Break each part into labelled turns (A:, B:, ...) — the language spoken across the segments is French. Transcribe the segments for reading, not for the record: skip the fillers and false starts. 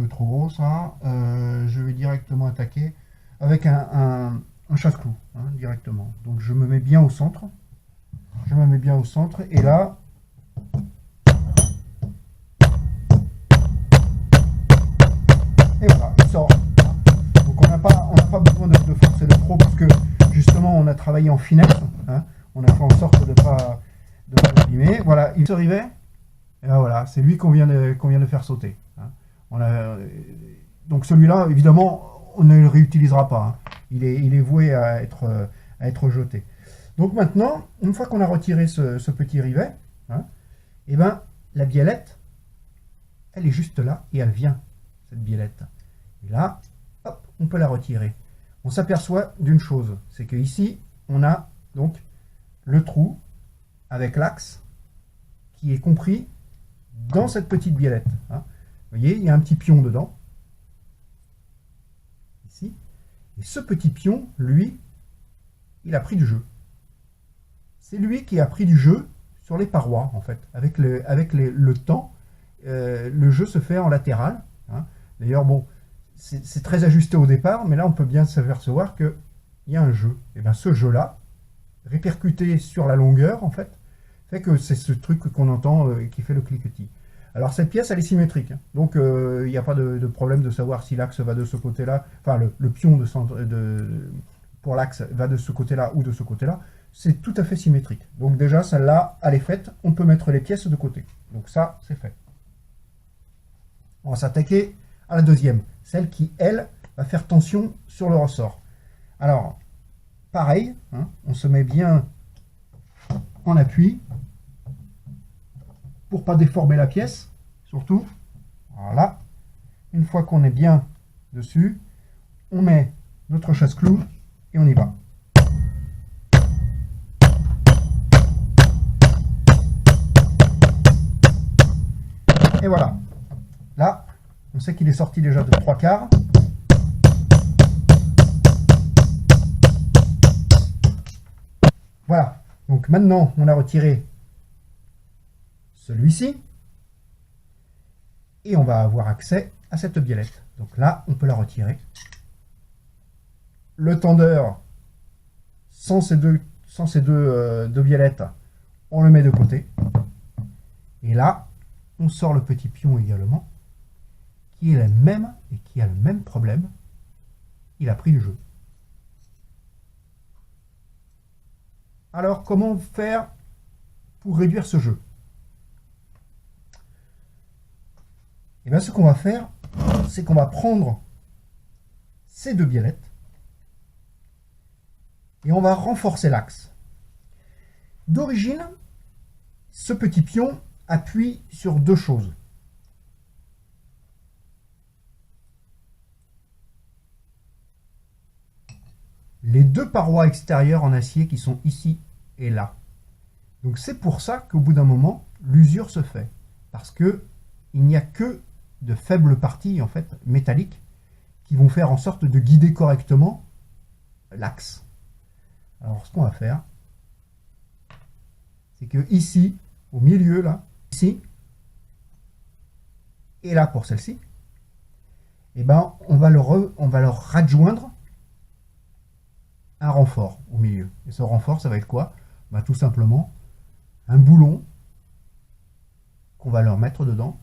A: peu trop gros ça. Je vais directement attaquer avec un chasse-clou, hein, directement. Donc je me mets bien au centre. Je me mets bien au centre et là, et voilà, il sort. Donc on n'a pas besoin de forcer de trop parce que justement on a travaillé en finesse. Hein. On a fait en sorte de ne pas l'abîmer. Voilà, il se rivait. Et ben voilà, c'est lui qu'on vient de faire sauter. Hein. Donc celui-là, évidemment, on ne le réutilisera pas. Hein. Il est voué à être jeté. Donc maintenant, une fois qu'on a retiré ce petit rivet, hein, et ben, la biellette, elle est juste là et elle vient, cette biellette. Et là, hop, on peut la retirer. On s'aperçoit d'une chose, c'est que ici, on a donc le trou avec l'axe qui est compris dans cette petite biellette. Hein. Vous voyez, il y a un petit pion dedans. Ici. Et ce petit pion, lui, il a pris du jeu. C'est lui qui a pris du jeu sur les parois, en fait. Avec le temps, le jeu se fait en latéral. Hein. D'ailleurs, bon, c'est très ajusté au départ, mais là, on peut bien s'apercevoir qu'il y a un jeu. Et bien, ce jeu-là, répercuté sur la longueur, en fait que c'est ce truc qu'on entend qui fait le cliquetis. Alors cette pièce, elle est symétrique, hein. Donc il n'y a pas de problème de savoir si l'axe va de ce côté-là, enfin le pion pour l'axe va de ce côté-là ou de ce côté-là. C'est tout à fait symétrique. Donc déjà, celle-là, elle est faite, on peut mettre les pièces de côté. Donc ça, c'est fait. On va s'attaquer à la deuxième, celle qui, elle, va faire tension sur le ressort. Alors, pareil, hein, on se met bien en appui, pour pas déformer la pièce, surtout. Voilà. Une fois qu'on est bien dessus, on met notre chasse-clou et on y va. Et voilà. Là, on sait qu'il est sorti déjà de 3/4. Voilà. Donc maintenant, on a retiré celui-ci, et on va avoir accès à cette biellette. Donc là, on peut la retirer. Le tendeur, sans ces deux biellettes, on le met de côté. Et là, on sort le petit pion également, qui est le même et qui a le même problème. Il a pris du jeu. Alors, comment faire pour réduire ce jeu ? Et bien ce qu'on va faire, c'est qu'on va prendre ces deux biellettes et on va renforcer l'axe. D'origine, ce petit pion appuie sur deux choses. Les deux parois extérieures en acier qui sont ici et là. Donc c'est pour ça qu'au bout d'un moment, l'usure se fait. Parce que il n'y a que de faibles parties en fait métalliques qui vont faire en sorte de guider correctement l'axe. Alors ce qu'on va faire, c'est que ici, au milieu là, ici, et là pour celle-ci, et ben on va leur adjoindre un renfort au milieu. Et ce renfort, ça va être quoi? Ben, tout simplement un boulon qu'on va leur mettre dedans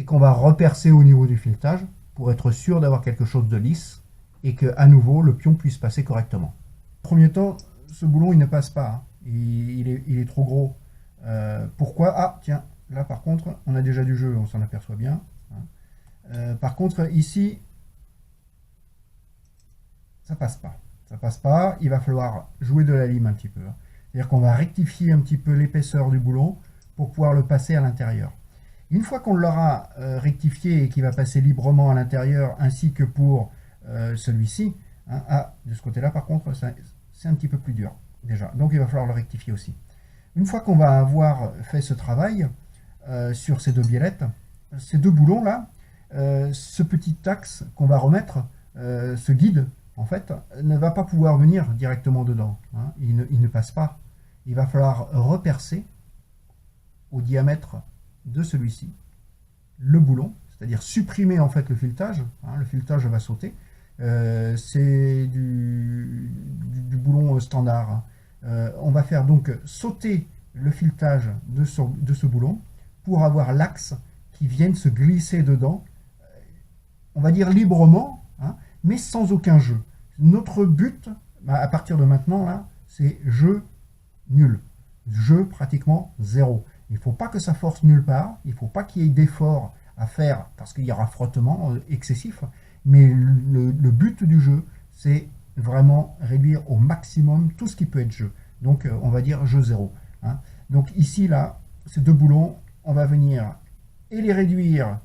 A: et qu'on va repercer au niveau du filetage pour être sûr d'avoir quelque chose de lisse et que à nouveau le pion puisse passer correctement. Premier temps, ce boulon il ne passe pas, hein. Il est trop gros. Pourquoi? Ah tiens, là par contre on a déjà du jeu, on s'en aperçoit bien, hein. Par contre ici ça passe pas. Ça passe pas, il va falloir jouer de la lime un petit peu, hein. C'est-à-dire qu'on va rectifier un petit peu l'épaisseur du boulon pour pouvoir le passer à l'intérieur. Une fois qu'on l'aura rectifié et qu'il va passer librement à l'intérieur, ainsi que pour celui-ci, hein, ah, de ce côté-là par contre, c'est un petit peu plus dur déjà. Donc il va falloir le rectifier aussi. Une fois qu'on va avoir fait ce travail sur ces deux biellettes, ces deux boulons-là, ce petit axe qu'on va remettre, ce guide, en fait, ne va pas pouvoir venir directement dedans, hein. Il ne passe pas. Il va falloir repercer au diamètre de celui-ci le boulon, c'est-à-dire supprimer en fait le filetage, hein, le filetage va sauter. C'est du boulon standard, hein. On va faire donc sauter le filetage de ce boulon pour avoir l'axe qui vienne se glisser dedans, on va dire librement, hein, mais sans aucun jeu. Notre but, à partir de maintenant, là, c'est jeu nul. Jeu pratiquement zéro. Il ne faut pas que ça force nulle part, il ne faut pas qu'il y ait d'efforts à faire parce qu'il y aura frottement excessif, mais le but du jeu, c'est vraiment réduire au maximum tout ce qui peut être jeu. Donc on va dire jeu zéro, hein. Donc ici, là, ces deux boulons, on va venir et les réduire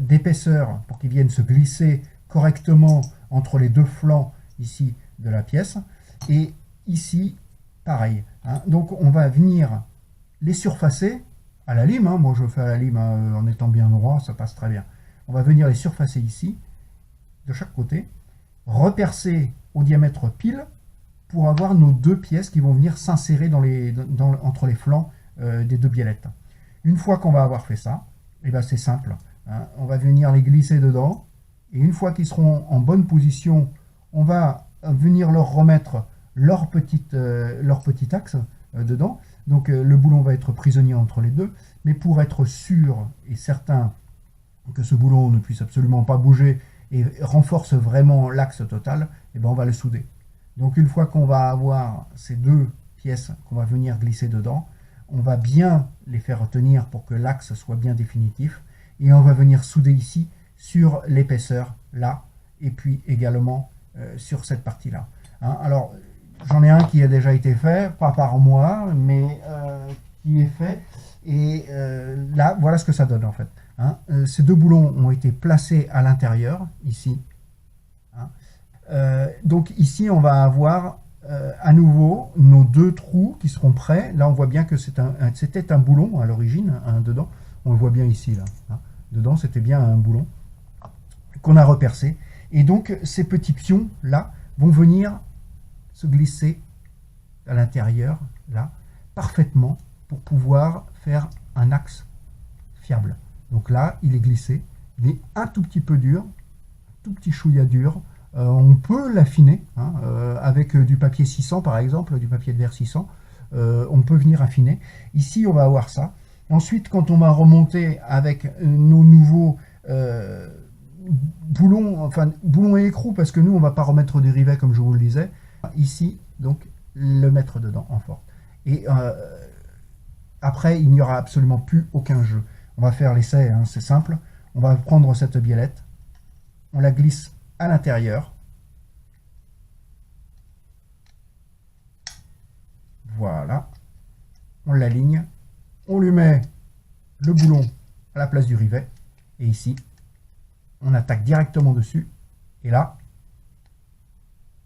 A: d'épaisseur pour qu'ils viennent se glisser correctement entre les deux flancs ici de la pièce. Et ici, pareil, hein. Donc on va venir les surfacer à la lime, hein. Moi je fais à la lime, hein, en étant bien droit, ça passe très bien. On va venir les surfacer ici, de chaque côté, repercer au diamètre pile pour avoir nos deux pièces qui vont venir s'insérer entre les flancs des deux biellettes. Une fois qu'on va avoir fait ça, et ben c'est simple, hein, on va venir les glisser dedans, et une fois qu'ils seront en bonne position, on va venir leur remettre leur petit axe dedans. Donc le boulon va être prisonnier entre les deux, mais pour être sûr et certain que ce boulon ne puisse absolument pas bouger et renforce vraiment l'axe total, et ben on va le souder. Donc une fois qu'on va avoir ces deux pièces qu'on va venir glisser dedans, on va bien les faire tenir pour que l'axe soit bien définitif, et on va venir souder ici sur l'épaisseur là, et puis également sur cette partie là, hein. Alors j'en ai un qui a déjà été fait, pas par moi, mais qui est fait, et là voilà ce que ça donne en fait, hein. Ces deux boulons ont été placés à l'intérieur ici, hein. Donc ici on va avoir à nouveau nos deux trous qui seront prêts. Là on voit bien que c'était un boulon à l'origine, hein, dedans, on le voit bien ici là, hein. Dedans c'était bien un boulon qu'on a repercé, et donc ces petits pions là vont venir se glisser à l'intérieur là parfaitement pour pouvoir faire un axe fiable. Donc là il est glissé, il est un tout petit peu dur, un tout petit chouïa dur. On peut l'affiner, hein, avec du papier 600 par exemple, du papier de verre 600, on peut venir affiner. Ici on va avoir ça. Ensuite quand on va remonter avec nos nouveaux boulons et écrous, parce que nous on ne va pas remettre des rivets comme je vous le disais, ici donc le mettre dedans en forte. Et après il n'y aura absolument plus aucun jeu. On va faire l'essai, hein, c'est simple. On va prendre cette biellette, on la glisse à l'intérieur. Voilà. On l'aligne. On lui met le boulon à la place du rivet. Et ici, on attaque directement dessus. Et là,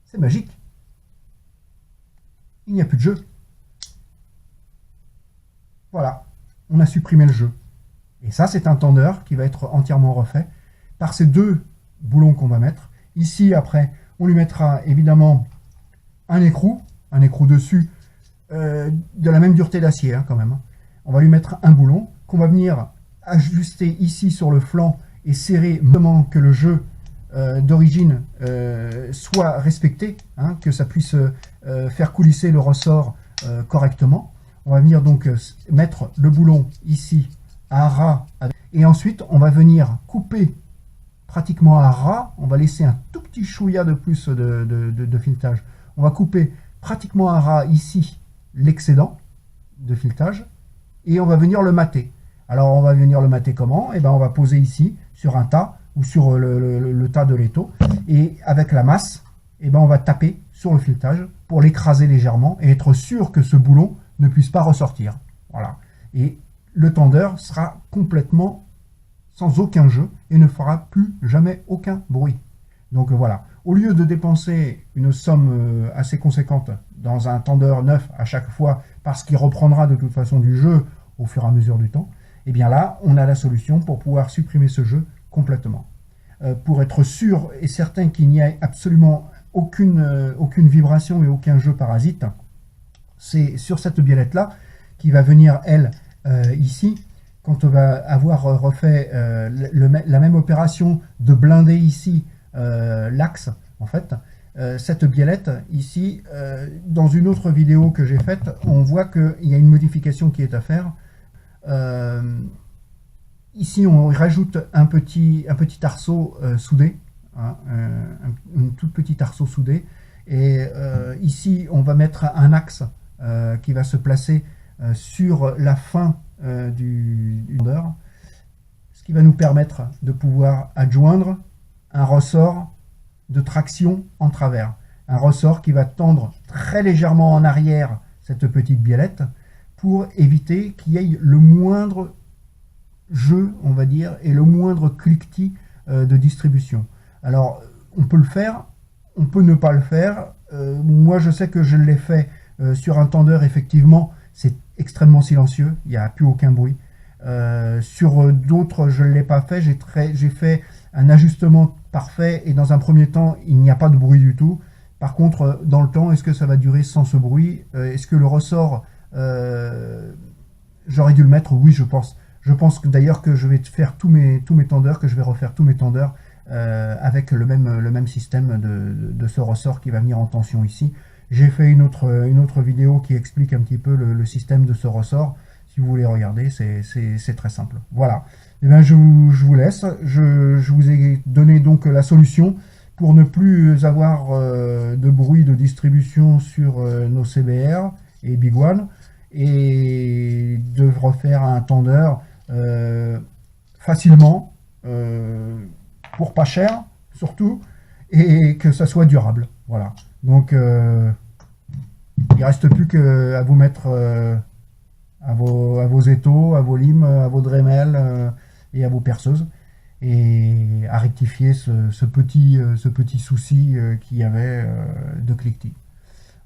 A: c'est magique. Il n'y a plus de jeu. Voilà. On a supprimé le jeu. Et ça, c'est un tendeur qui va être entièrement refait par ces deux boulons qu'on va mettre. Ici, après, on lui mettra évidemment un écrou dessus, de la même dureté d'acier, hein, quand même. On va lui mettre un boulon qu'on va venir ajuster ici sur le flanc et serrer vraiment que le jeu d'origine soit respecté, hein, que ça puisse faire coulisser le ressort correctement. On va venir donc mettre le boulon ici à ras, et ensuite on va venir couper pratiquement à ras. On va laisser un tout petit chouïa de plus de filetage. On va couper pratiquement à ras ici l'excédent de filetage, et on va venir le mater. Alors on va venir le mater comment? Et ben on va poser ici sur un tas ou sur le tas de l'étau, et avec la masse, et ben on va taper sur le filetage pour l'écraser légèrement et être sûr que ce boulon ne puisse pas ressortir. Voilà. Et le tendeur sera complètement sans aucun jeu et ne fera plus jamais aucun bruit. Donc voilà, au lieu de dépenser une somme assez conséquente dans un tendeur neuf à chaque fois, parce qu'il reprendra de toute façon du jeu au fur et à mesure du temps, et bien là, on a la solution pour pouvoir supprimer ce jeu complètement. Pour être sûr et certain qu'il n'y ait absolument aucune vibration et aucun jeu parasite, c'est sur cette biellette-là qui va venir, elle, ici, quand on va avoir refait la même opération de blinder ici l'axe, en fait, cette biellette ici, dans une autre vidéo que j'ai faite, on voit qu'il y a une modification qui est à faire. Ici, on rajoute un petit arceau soudé, hein, un tout petit arceau soudé. Et ici, on va mettre un axe qui va se placer sur la fin du tendeur, ce qui va nous permettre de pouvoir adjoindre un ressort de traction en travers. Un ressort qui va tendre très légèrement en arrière cette petite biellette pour éviter qu'il y ait le moindre jeu, on va dire, et le moindre cliquetis de distribution. Alors, on peut le faire, on peut ne pas le faire. Moi, je sais que je l'ai fait sur un tendeur, effectivement, c'est extrêmement silencieux, il n'y a plus aucun bruit. Sur d'autres, je ne l'ai pas fait, j'ai fait un ajustement parfait et dans un premier temps, il n'y a pas de bruit du tout. Par contre, dans le temps, est-ce que ça va durer sans ce bruit? Est-ce que le ressort, j'aurais dû le mettre? Oui, je pense. Je pense d'ailleurs que je vais faire tous mes tendeurs, que je vais refaire tous mes tendeurs avec le même système de ce ressort qui va venir en tension ici. J'ai fait une autre vidéo qui explique un petit peu le système de ce ressort. Si vous voulez regarder, c'est très simple. Voilà. Et bien, je vous laisse. Je vous ai donné donc la solution pour ne plus avoir de bruit de distribution sur nos CBR et Big One et de refaire un tendeur facilement, pour pas cher surtout, et que ça soit durable. Voilà. Donc, il ne reste plus qu'à vous mettre à vos étaux, à vos limes, à vos Dremel et à vos perceuses, et à rectifier ce petit souci qu'il y avait de cliquetis.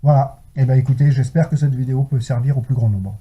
A: Voilà. Et bien écoutez, j'espère que cette vidéo peut servir au plus grand nombre.